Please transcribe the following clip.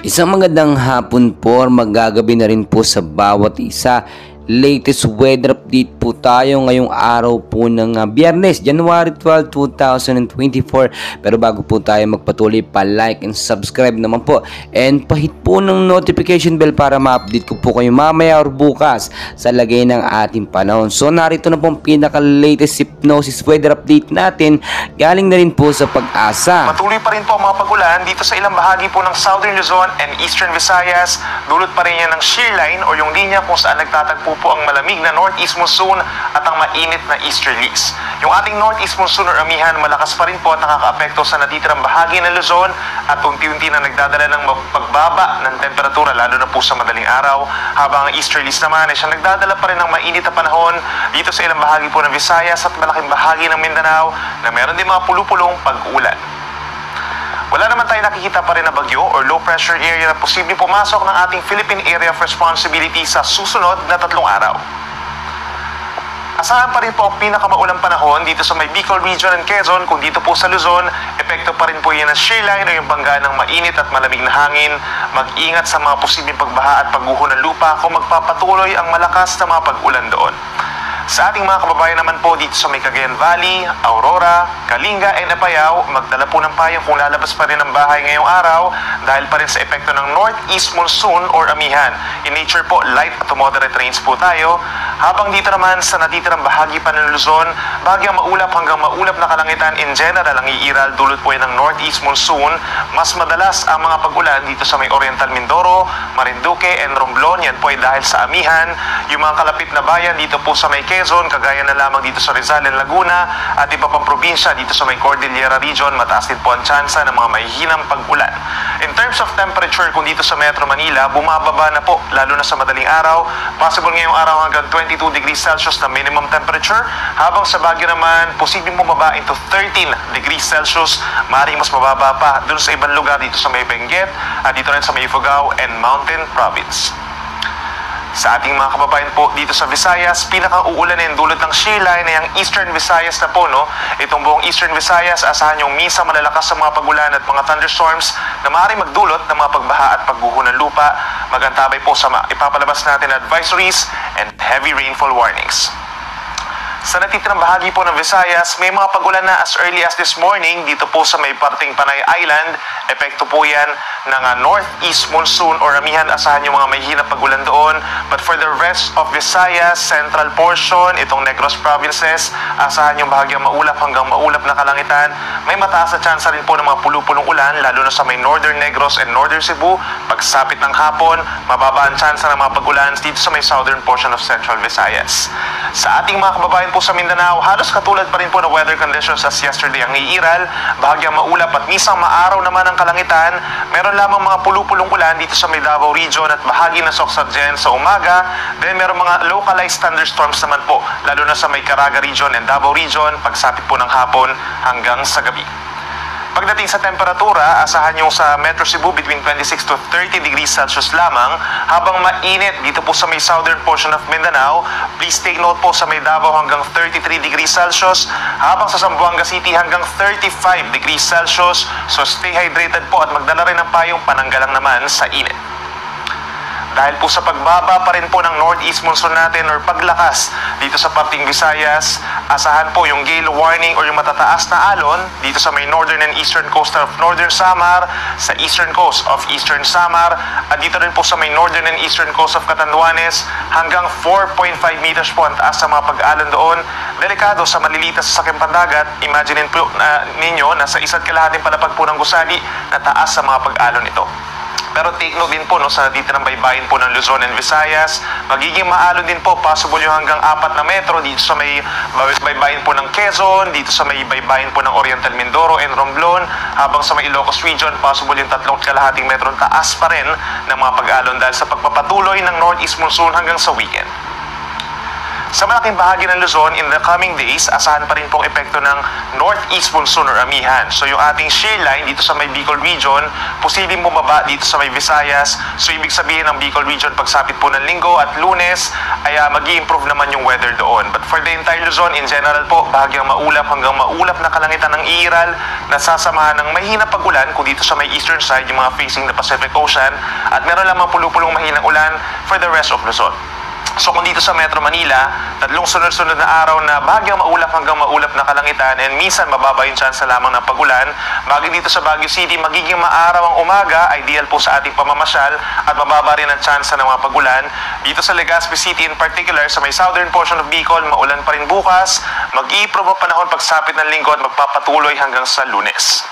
Isang magandang hapon po, magagabi na rin po sa bawat isa. Latest weather update po tayo ngayong araw po ng Biyernes, January 12, 2024. Pero bago po tayo magpatuloy, pa-like and subscribe naman po. And pahit po ng notification bell para ma-update ko po kayo mamaya or bukas sa lagay ng ating panahon. So narito na po ang pinaka-latest hypnosis weather update natin. Galing na rin po sa Pag-asa. Patuloy pa rin po ang mga pagulan dito sa ilang bahagi po ng Southern Luzon and Eastern Visayas. Dulot pa rin yan ng shear line o yung linya kung saan nagtatagpo po ang malamig na northeast monsoon at ang mainit na easterlies. Yung ating northeast monsoon or amihan malakas pa rin po at nakakaapekto sa natitirang bahagi ng Luzon at unti-unti na nagdadala ng pagbaba ng temperatura lalo na po sa madaling araw, habang ang easterlies naman ay siyang nagdadala pa rin ng mainit na panahon dito sa ilang bahagi po ng Visayas at malaking bahagi ng Mindanao na meron din mga pulupulong pag-ulan. Wala naman tayo nakikita pa rin na bagyo or low pressure area na posibleng pumasok ng ating Philippine Area of Responsibility sa susunod na 3 araw. Asahan pa rin po ang pinakamaulang panahon dito sa may Bicol Region and Quezon. Kung dito po sa Luzon, epekto pa rin po yan ng shear line o yung bangga ng mainit at malamig na hangin. Mag-ingat sa mga posibleng pagbaha at pagguho ng lupa kung magpapatuloy ang malakas na mga pag-ulan doon. Sa ating mga kababayan naman po dito sa may Cagayan Valley, Aurora, Kalinga, and Apayao, magdala po ng payong kung lalabas pa rin ang bahay ngayong araw dahil pa rin sa epekto ng northeast monsoon or amihan. In nature po, light to moderate rains po tayo. Habang dito naman sa natitirang bahagi pa ng Luzon, bagyang maulap hanggang maulap na kalangitan in general ang iiral dulot po yan ng northeast monsoon. Mas madalas ang mga pag-ulan dito sa may Oriental Mindoro, Marinduque, and Romblon. Yan po ay dahil sa amihan. Yung mga kalapit na bayan dito po sa may Quezon, kagaya na lamang dito sa Rizal and Laguna at iba pang probinsya dito sa may Cordillera Region, mataas din po ang tsansa ng mga mahihinang pag-ulan. In terms of temperature, kung dito sa Metro Manila, bumababa na po, lalo na sa madaling araw. Possible ngayong araw hanggang 22 degrees Celsius na minimum temperature, habang sa Baguio naman, posibleng bumaba into 13 degrees Celsius. Maaaring mas mababa pa dun sa ibang lugar dito sa may Benguet at dito rin sa may Ifugao and Mountain Province. Sa ating mga kababayan po dito sa Visayas, pinaka-uulan na yung dulot ng shear line ay ang Eastern Visayas na po, no? Itong buong Eastern Visayas, asahan yung minsan malalakas sa mga pagulan at mga thunderstorms na maaaring magdulot ng mga pagbaha at pagguho ng lupa. Magantabay po sa ipapalabas natin na advisories and heavy rainfall warnings. Sa natitirang bahagi po ng Visayas, may mga pagulan na as early as this morning dito po sa may parting Panay Island. Epekto po yan ng northeast monsoon or amihan, asahan yung mga may hinap pagulan doon. But for the rest of Visayas, central portion, itong Negros provinces, asahan yung bahagyang maulap hanggang maulap na kalangitan. May mataas na tsansa rin po ng mga pulupulong ulan, lalo na sa may northern Negros and northern Cebu. Pagsapit ng hapon, mababa ang tsansa ng mga pagulan dito sa may southern portion of central Visayas. Sa ating mga kababayan po sa Mindanao, halos katulad pa rin po ng weather conditions as yesterday ang iiral, bahagyang maulap at misang maaraw naman ang kalangitan. Meron lamang mga pulupulong ulan dito sa may Davao Region at bahagi ng Soxargen sa umaga. Then meron mga localized thunderstorms naman po, lalo na sa may Caraga Region and Davao Region, pagsapit po ng hapon hanggang sa gabi. Pagdating sa temperatura, asahan yung sa Metro Cebu between 26 to 30 degrees Celsius lamang, habang mainit dito po sa may southern portion of Mindanao. Please take note po sa may Davao hanggang 33 degrees Celsius, habang sa Zamboanga City hanggang 35 degrees Celsius. So stay hydrated po at magdala rin ng payong pananggalang naman sa init. Dahil po sa pagbaba pa rin po ng northeast monsoon natin or paglakas dito sa parting Visayas, asahan po yung gale warning or yung matataas na alon dito sa may northern and eastern coast of northern Samar, sa eastern coast of eastern Samar, at dito rin po sa may northern and eastern coast of Catanduanes, hanggang 4.5 meters po ang taas sa mga pag-alon doon. Delikado sa malilitas sa sakyang pandagat. Imagine po ninyo na sa isa't kalahating palapag po ng gusali na taas sa mga pag-alon ito. Pero take note din po, no, sa dito ng baybayin po ng Luzon and Visayas, magiging maalon din po, possible yung hanggang 4 na metro dito sa may baybayin po ng Quezon, dito sa may baybayin po ng Oriental Mindoro and Romblon, habang sa may Ilocos Region, possible yung 3.5 metro taas pa rin ng mga pag-alon dahil sa pagpapatuloy ng northeast monsoon hanggang sa weekend. Sa malaking bahagi ng Luzon, in the coming days, asahan pa rin pong epekto ng northeast monsoon or amihan. So yung ating shear line dito sa may Bicol region, posibleng bumaba dito sa may Visayas. So ibig sabihin ng Bicol region, pagsapit po ng Linggo at Lunes, ay mag-i-improve naman yung weather doon. But for the entire Luzon, in general po, bahagyang maulap hanggang maulap na kalangitan ng iral na sasamahan ng mahina pag-ulan kung dito sa may eastern side, yung mga facing the Pacific Ocean, at meron lamang pulupulong mahinang ulan for the rest of Luzon. So kung dito sa Metro Manila, tatlong sunod-sunod na araw na bahagyang maulap hanggang maulap na kalangitan and minsan mababa yung chance lamang ng pag-ulan. Bagay dito sa Baguio City, magiging maaraw ang umaga, ideal po sa ating pamamasyal at mababa rin ang chance ng mga pag-ulan. Dito sa Legazpi City in particular, sa may southern portion of Bicol, maulan pa rin bukas. Mag-i-improve ang panahon pagsapit ng Linggo at magpapatuloy hanggang sa Lunes.